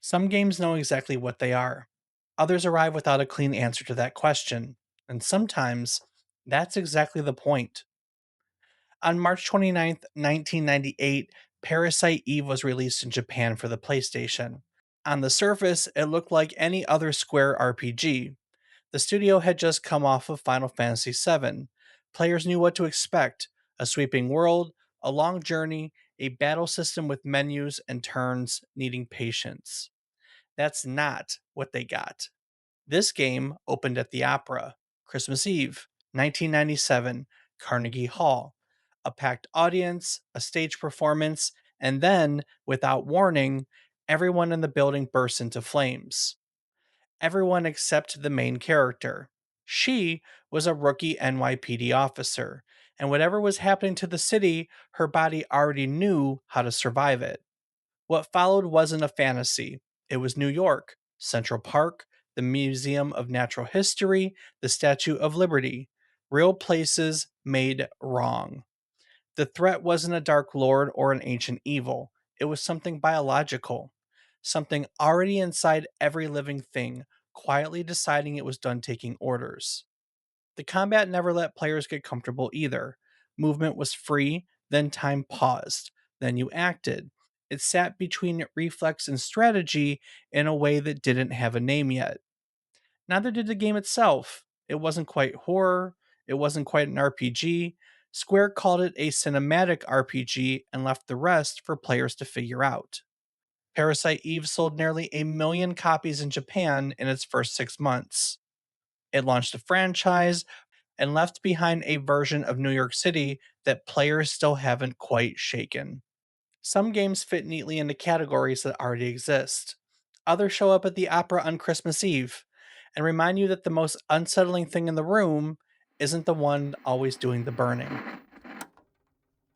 Some games know exactly what they are. Others arrive without a clean answer to that question. And sometimes that's exactly the point. On March 29th, 1998, Parasite Eve was released in Japan for the PlayStation. On the surface, it looked like any other Square RPG. The studio had just come off of Final Fantasy VII. Players knew what to expect: a sweeping world, a long journey, a battle system with menus and turns needing patience. That's not what they got. This game opened at the Opera, Christmas Eve, 1997, Carnegie Hall. A packed audience, a stage performance, and then, without warning, everyone in the building burst into flames. Everyone except the main character. She was a rookie NYPD officer, and whatever was happening to the city, her body already knew how to survive it. What followed wasn't a fantasy. It was New York, Central Park, the Museum of Natural History, the Statue of Liberty. Real places made wrong. The threat wasn't a dark lord or an ancient evil. It was something biological, something already inside every living thing, quietly deciding it was done taking orders. The combat never let players get comfortable either. Movement was free, then time paused, then you acted. It sat between reflex and strategy in a way that didn't have a name yet. Neither did the game itself. It wasn't quite horror, it wasn't quite an RPG. Square called it a cinematic RPG and left the rest for players to figure out. Parasite Eve sold nearly 1 million copies in Japan in its first 6 months. It launched a franchise and left behind a version of New York City that players still haven't quite shaken. Some games fit neatly into categories that already exist. Others show up at the opera on Christmas Eve and remind you that the most unsettling thing in the room isn't the one always doing the burning.